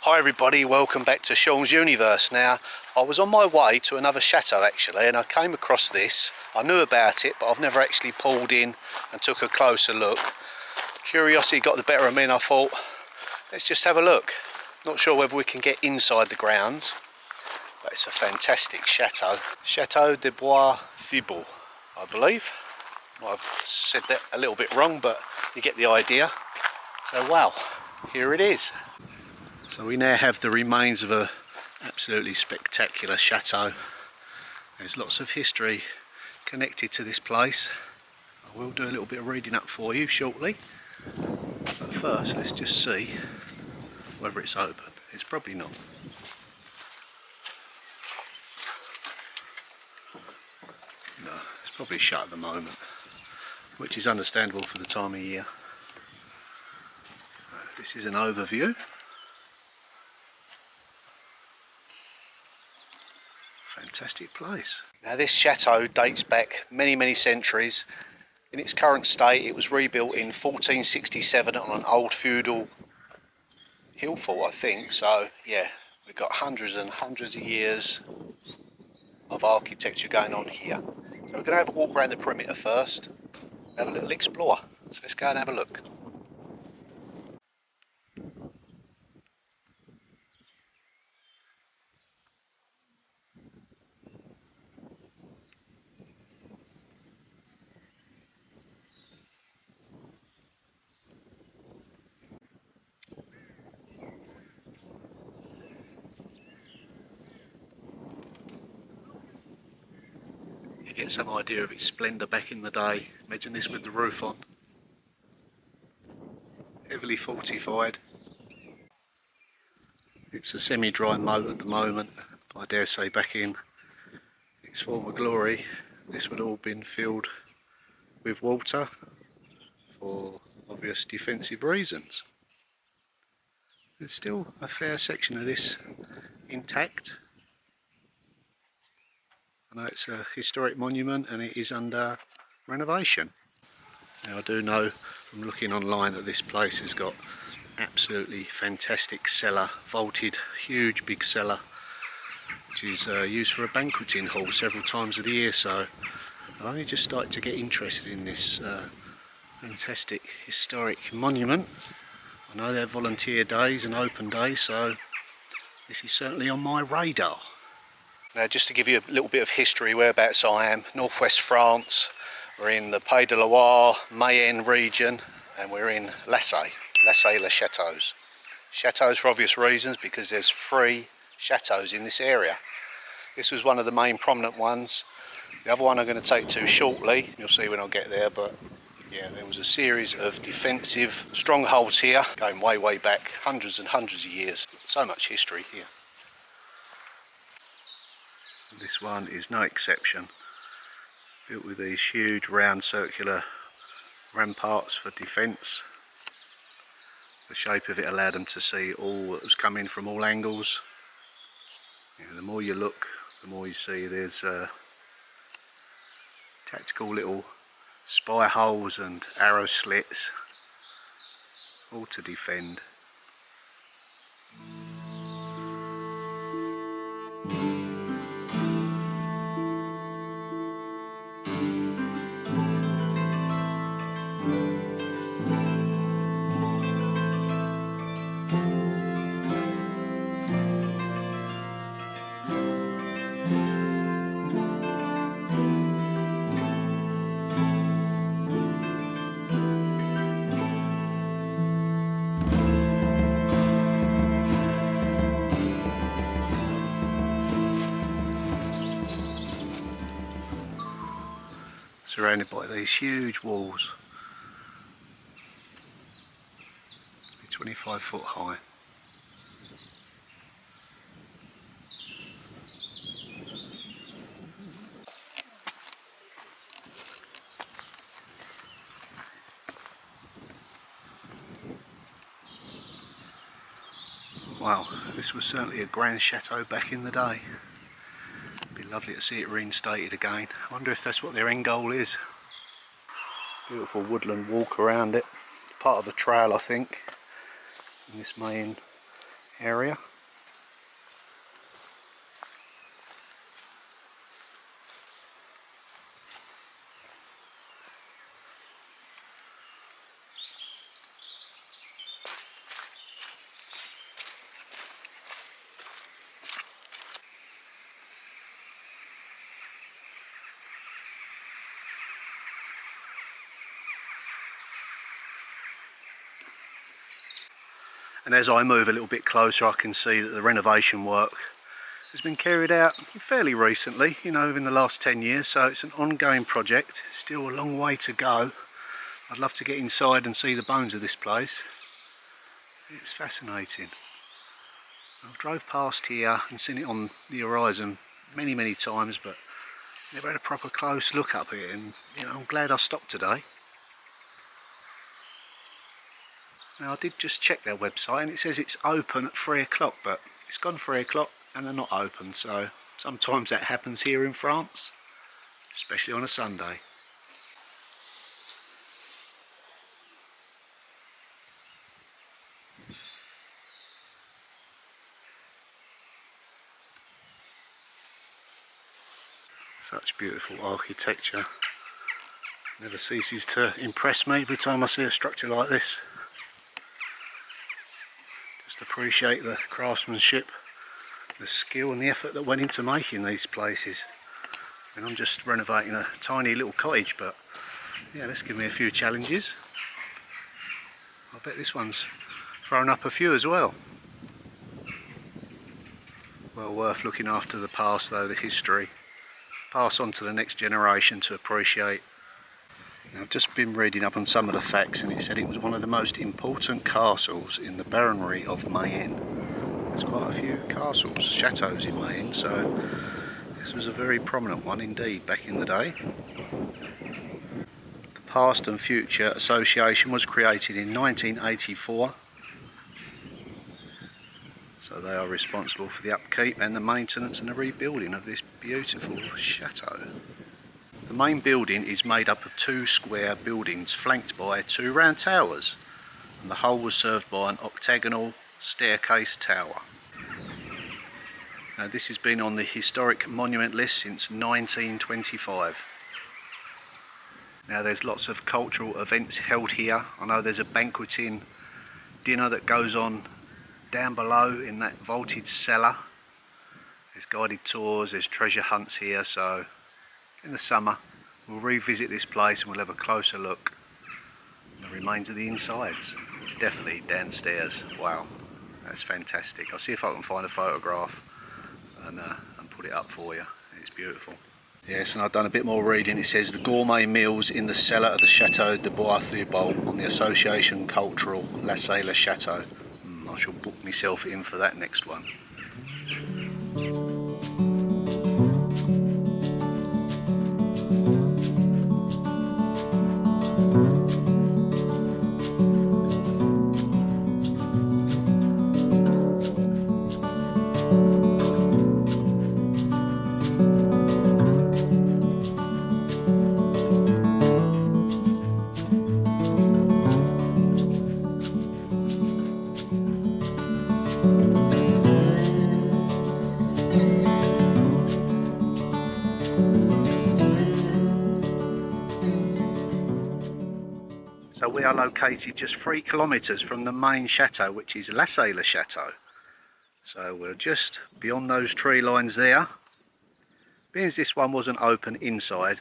Hi everybody, welcome back to Sean's Universe. Now, I was on my way to another chateau actually, and I came across this. I knew about it, but I've never actually pulled in and took a closer look. Curiosity got the better of me and I thought, let's just have a look. Not sure whether we can get inside the grounds, but it's a fantastic chateau. Chateau de Bois Thibault, I believe. I've said that a little bit wrong, but you get the idea. So wow, here it is. So we now have the remains of a absolutely spectacular chateau. There's lots of history connected to this place. I will do a little bit of reading up for you shortly. But first, let's just see whether it's open. It's probably not. No, it's probably shut at the moment, which is understandable for the time of year. This is an overview. Fantastic place. Now this chateau dates back many centuries. In its current state it was rebuilt in 1467 on an old feudal hill fort, I think. So yeah, we've got hundreds and hundreds of years of architecture going on here. So we're going to have a walk around the perimeter first, have a little explore. So let's go and have a look. Get some idea of its splendour back in the day. Imagine this with the roof on. Heavily fortified. It's a semi-dry moat at the moment, but I dare say back in its former glory this would all have been filled with water for obvious defensive reasons. There's still a fair section of this intact. I know it's a historic monument and it is under renovation. Now I do know from looking online that this place has got absolutely fantastic cellar, vaulted, huge big cellar, which is used for a banqueting hall several times of the year. So I've only just started to get interested in this fantastic historic monument. I know they're volunteer days and open days, so this is certainly on my radar. Now just to give you a little bit of history whereabouts I am, northwest France. We're in the Pays de Loire, Mayenne region, and we're in Lassay, Lassay les Chateaux. Chateaux for obvious reasons, because there's 3 chateaux in this area. This was one of the main prominent ones. The other one I'm going to take to shortly, you'll see when I get there, but yeah, there was a series of defensive strongholds here, going way back, hundreds and hundreds of years. So much history here. This one is no exception. Built with these huge round circular ramparts for defence. The shape of it allowed them to see all that was coming from all angles. The more you look, the more you see there's tactical little spy holes and arrow slits, all to defend. Surrounded by these huge walls, 25 foot high. Wow, this was certainly a grand chateau back in the day. It'd be lovely to see it reinstated again. I wonder if that's what their end goal is. Beautiful woodland walk around it. Part of the trail, I think, in this main area. And as I move a little bit closer, I can see that the renovation work has been carried out fairly recently, you know, in the last 10 years, so it's an ongoing project. Still a long way to go. I'd love to get inside and see the bones of this place. It's fascinating. I've drove past here and seen it on the horizon many times, but never had a proper close look up here, and you know, I'm glad I stopped today. Now, I did just check their website and it says it's open at 3 o'clock, but it's gone 3 o'clock and they're not open, so sometimes that happens here in France, especially on a Sunday. Such beautiful architecture. Never ceases to impress me every time I see a structure like this. Just appreciate the craftsmanship, the skill and the effort that went into making these places. And I'm just renovating a tiny little cottage, but yeah, let's give me a few challenges. I bet this one's thrown up a few as well. Well worth looking after the past though, the history. Pass on to the next generation to appreciate. Now, I've just been reading up on some of the facts and it said it was one of the most important castles in the baronry of Mayenne. There's quite a few castles, chateaux in Mayenne, so this was a very prominent one indeed back in the day. The Past and Future Association was created in 1984. So they are responsible for the upkeep and the maintenance and the rebuilding of this beautiful chateau. The main building is made up of 2 square buildings flanked by 2 round towers, and the whole was served by an octagonal staircase tower. Now, this has been on the historic monument list since 1925. Now, there's lots of cultural events held here. I know there's a banqueting dinner that goes on down below in that vaulted cellar. There's guided tours, there's treasure hunts here, so in the summer we'll revisit this place and we'll have a closer look at the remains of the insides. Definitely downstairs. Wow, that's fantastic. I'll see if I can find a photograph and put it up for you. It's beautiful. Yes, and I've done a bit more reading. It says the gourmet meals in the cellar of the Chateau de Bois-Thibault on the Association Cultural Lassay Chateau. I shall book myself in for that next one. So we are located just 3 kilometres from the main chateau, which is Lassay Chateau. So we're just beyond those tree lines there. Being as this one wasn't open inside,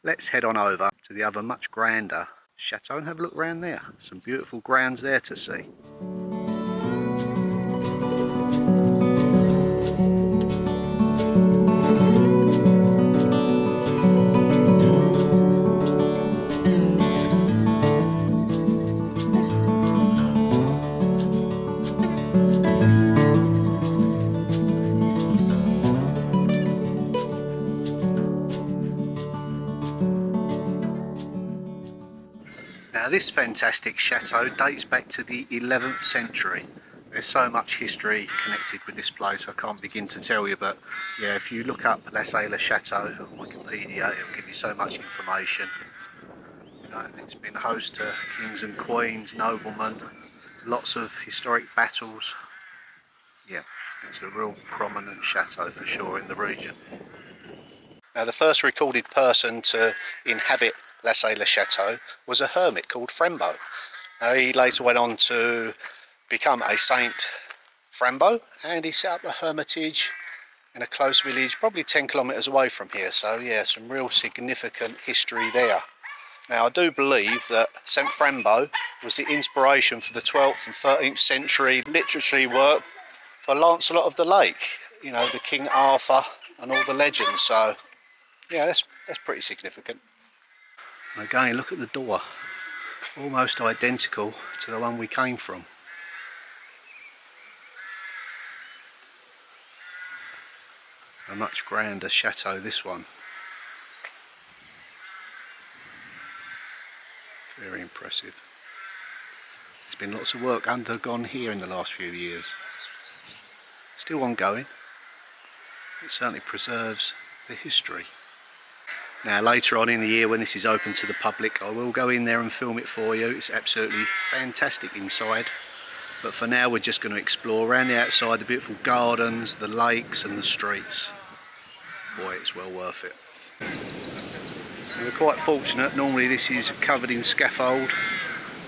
let's head on over to the other much grander chateau and have a look around there. Some beautiful grounds there to see. Now, this fantastic chateau dates back to the 11th century. There's so much history connected with this place I can't begin to tell you, but yeah, if you look up Lassay Chateau on Wikipedia, it'll give you so much information. You know, it's been host to kings and queens, noblemen, lots of historic battles. Yeah, it's a real prominent chateau for sure in the region. Now, the first recorded person to inhabit Lassay Chateau was a hermit called Frembo. Now, he later went on to become a Saint Frembo, and he set up a hermitage in a close village probably 10 kilometres away from here. So yeah, some real significant history there. Now, I do believe that St Frembo was the inspiration for the 12th and 13th century literary work for Lancelot of the Lake, you know, the King Arthur and all the legends. So yeah, that's pretty significant. And again, look at the door, almost identical to the one we came from. A much grander chateau, this one. Very impressive. There's been lots of work undergone here in the last few years. Still ongoing. It certainly preserves the history. Now, later on in the year when this is open to the public, I will go in there and film it for you. It's absolutely fantastic inside. But for now, we're just going to explore around the outside, the beautiful gardens, the lakes and the streets. Boy, it's well worth it. And we're quite fortunate. Normally this is covered in scaffold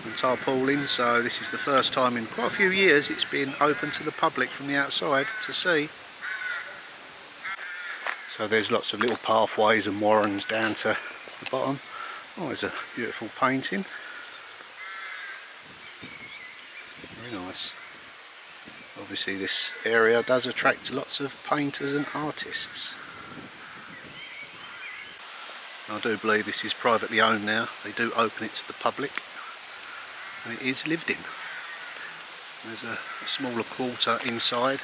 and tarpaulin, so this is the first time in quite a few years it's been open to the public from the outside to see. So there's lots of little pathways and warrens down to the bottom. Oh, there's a beautiful painting. Very nice. Obviously this area does attract lots of painters and artists. I do believe this is privately owned now. They do open it to the public and it is lived in. There's a smaller quarter inside,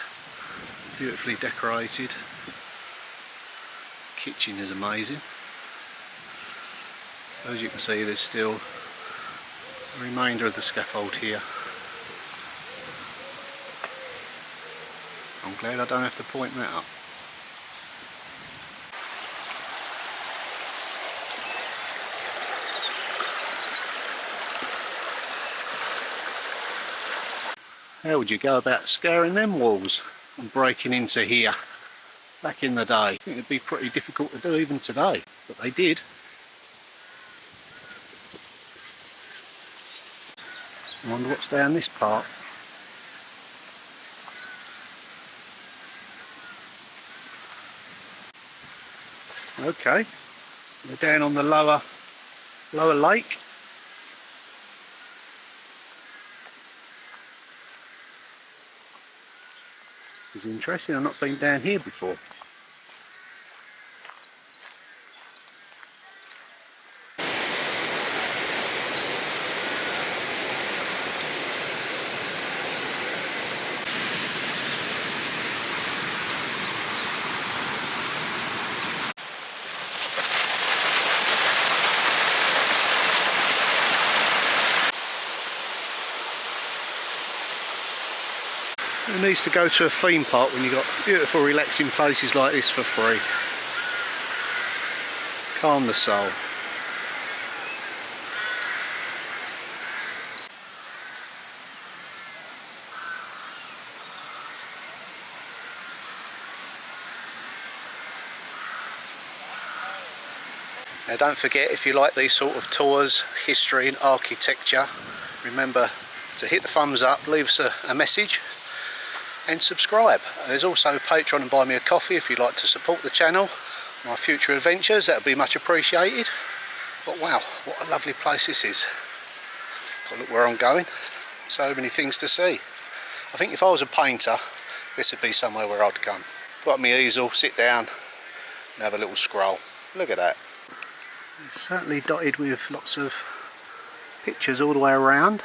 beautifully decorated. Kitchen is amazing. As you can see, there's still a remainder of the scaffold here. I'm glad I don't have to point that up. How would you go about scaling them walls and breaking into here back in the day? I think it'd be pretty difficult to do even today, but they did. I wonder what's down this part. Okay, we're down on the lower lake. It's interesting, I've not been down here before. Who needs to go to a theme park when you've got beautiful relaxing places like this for free? Calm the soul. Now, don't forget, if you like these sort of tours, history and architecture, remember to hit the thumbs up, leave us a message and subscribe. There's also Patreon and Buy Me a Coffee if you'd like to support the channel, my future adventures, that would be much appreciated. But wow, what a lovely place this is. Got to look where I'm going, so many things to see. I think if I was a painter, this would be somewhere where I'd come. Put up my easel, sit down and have a little scroll. Look at that. It's certainly dotted with lots of pictures all the way around.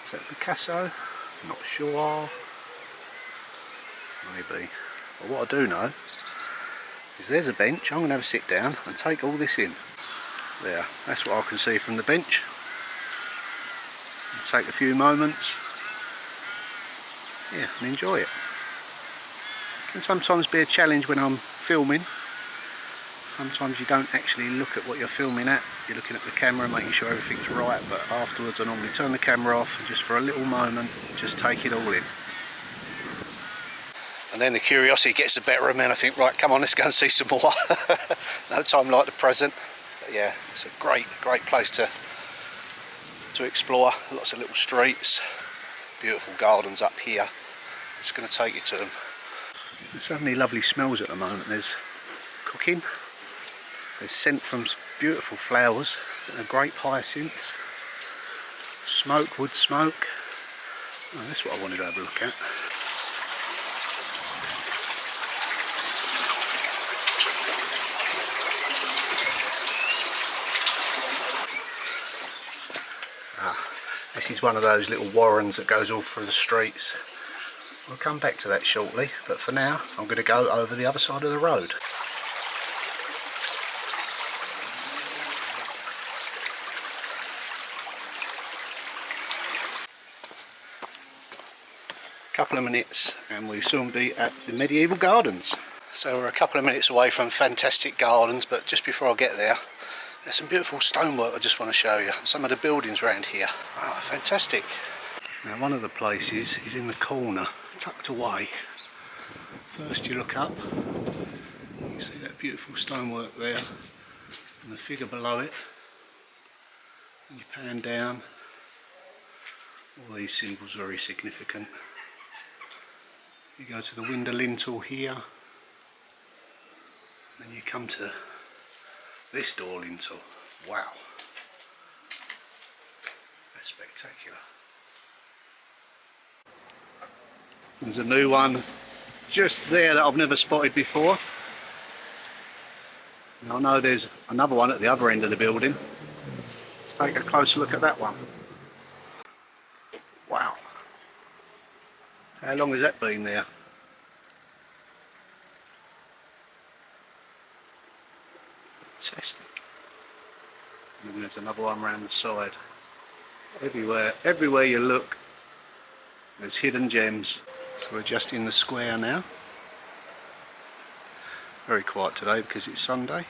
Is that Picasso? Not sure. Maybe. But what I do know is there's a bench. I'm going to have a sit down and take all this in. There, that's what I can see from the bench. I'll take a few moments, yeah, and enjoy it. It can sometimes be a challenge when I'm filming, Sometimes you don't actually look at what you're filming at, you're looking at the camera making sure everything's right, but afterwards I normally turn the camera off and just for a little moment just take it all in. And then the curiosity gets the better of me and I think, right, come on, let's go and see some more. No time like the present. But yeah, it's a great place to explore. Lots of little streets, beautiful gardens up here. Just going to take you to them. There's so many lovely smells at the moment. There's cooking, there's scent from beautiful flowers, grape hyacinths, smoke, wood smoke. Oh, that's what I wanted to have a look at. This is one of those little warrens that goes all through the streets. We'll come back to that shortly, but for now I'm going to go over the other side of the road. Couple of minutes and we'll soon be at the medieval gardens. So we're a couple of minutes away from fantastic gardens, but just before I get there, there's some beautiful stonework I just want to show you. Some of the buildings around here. Oh, fantastic. Now one of the places is in the corner, tucked away. First you look up, you see that beautiful stonework there and the figure below it. And you pan down, all these symbols are very significant. You go to the window lintel here, then you come to this door lintel. Wow, that's spectacular. There's a new one just there that I've never spotted before. And I know there's another one at the other end of the building. Let's take a closer look at that one. Wow. How long has that been there? Fantastic. And then there's another one around the side. Everywhere you look, there's hidden gems. So we're just in the square now. Very quiet today because it's Sunday.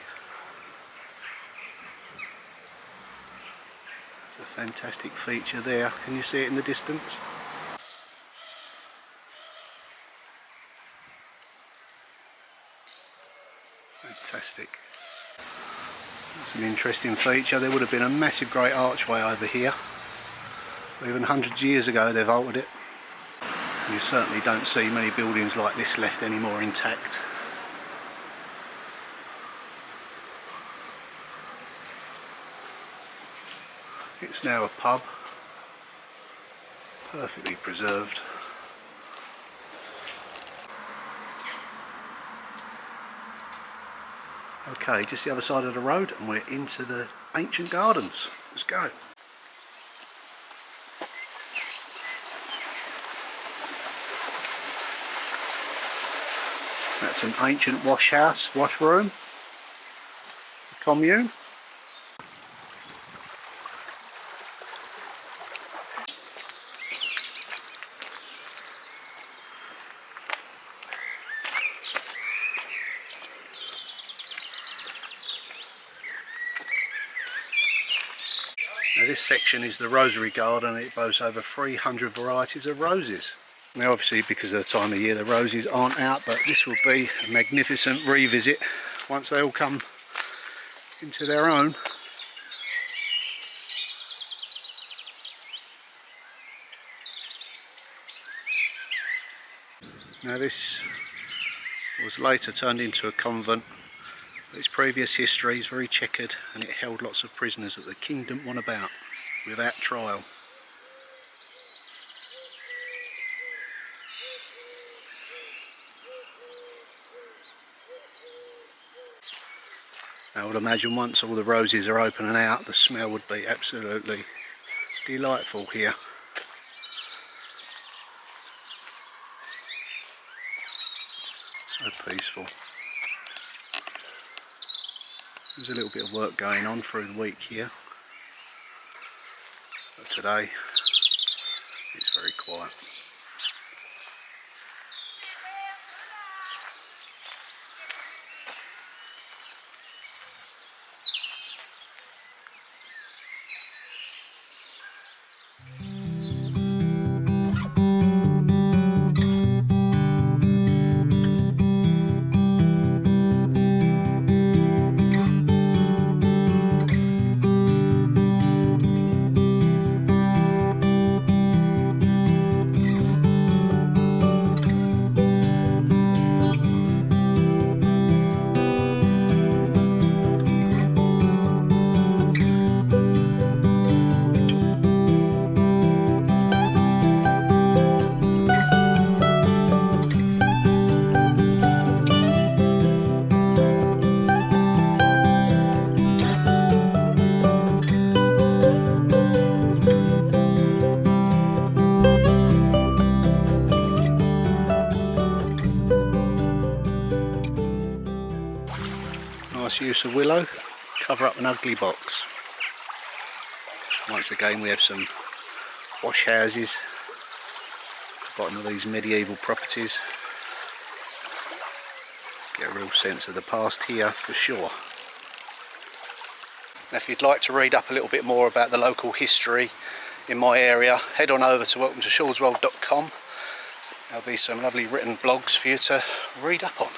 It's a fantastic feature there. Can you see it in the distance? Fantastic. That's an interesting feature. There would have been a massive great archway over here. Even hundreds of years ago they've altered it. You certainly don't see many buildings like this left anymore intact. It's now a pub, perfectly preserved. Okay, just the other side of the road and we're into the ancient gardens. Let's go. That's an ancient washroom, commune. Now this section is the rosary garden. It boasts over 300 varieties of roses. Now obviously because of the time of year the roses aren't out, but this will be a magnificent revisit once they all come into their own. Now this was later turned into a convent. Its previous history is very checkered and it held lots of prisoners that the king didn't want about without trial. I would imagine once all the roses are open and out, the smell would be absolutely delightful here. So peaceful. There's a little bit of work going on through the week here, but today it's very quiet. use of willow, cover up an ugly box. Once again we have some wash houses at the bottom of these medieval properties. Get a real sense of the past here for sure. Now if you'd like to read up a little bit more about the local history in my area, head on over to welcometoshalswell.com. There'll be some lovely written blogs for you to read up on.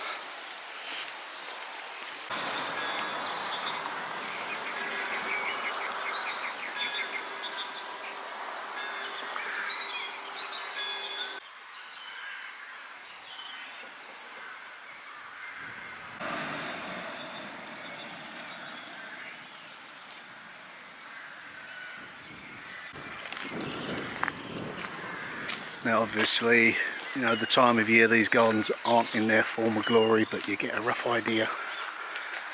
Now obviously, you know, the time of year these gardens aren't in their former glory, but you get a rough idea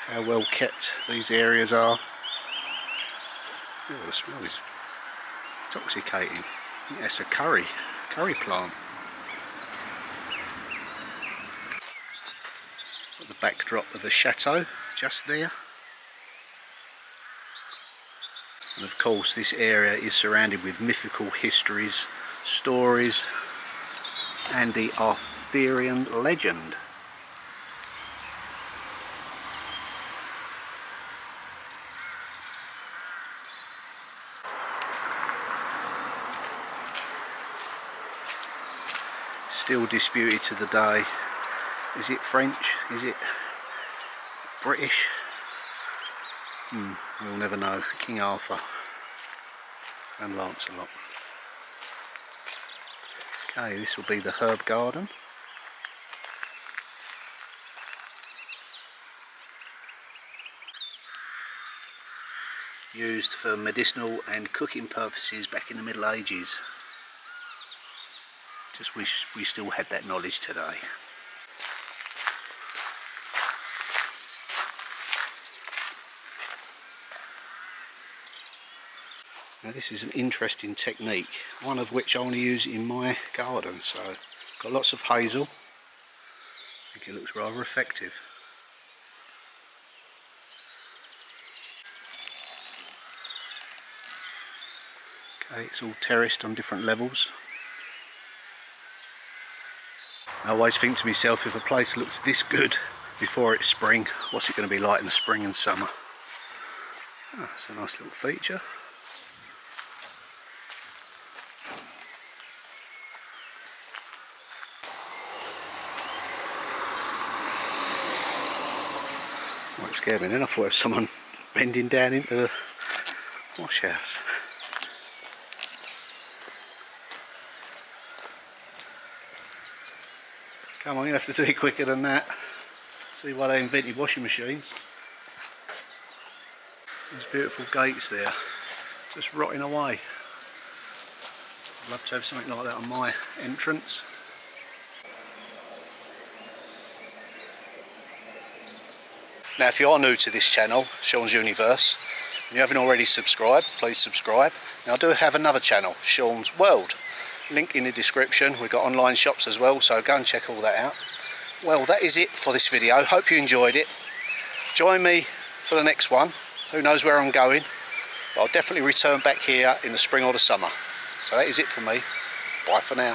how well kept these areas are. Oh, the smell is intoxicating. It's a curry plant. Got the backdrop of the chateau just there. And of course this area is surrounded with mythical histories, stories and the Arthurian legend. Still disputed to the day. Is it French? Is it British? We'll never know. King Arthur and Lancelot. Okay, this will be the herb garden. Used for medicinal and cooking purposes back in the Middle Ages. Just wish we still had that knowledge today. Now this is an interesting technique, one of which I only use in my garden, so got lots of hazel. I think it looks rather effective. Okay, it's all terraced on different levels. I always think to myself, if a place looks this good before it's spring, what's it going to be like in the spring and summer? Oh, it's a nice little feature. Well, it scared me then. I thought it was someone bending down into the wash house. Come on, you have to do it quicker than that. See why they invented washing machines. Those beautiful gates there, just rotting away. I'd love to have something like that on my entrance. Now if you are new to this channel, Sean's Universe, and you haven't already subscribed, please subscribe. Now I do have another channel, Sean's World. Link in the description. We've got online shops as well, so go and check all that out. Well, that is it for this video. Hope you enjoyed it. Join me for the next one. Who knows where I'm going, but I'll definitely return back here in the spring or the summer. So that is it for me. Bye for now.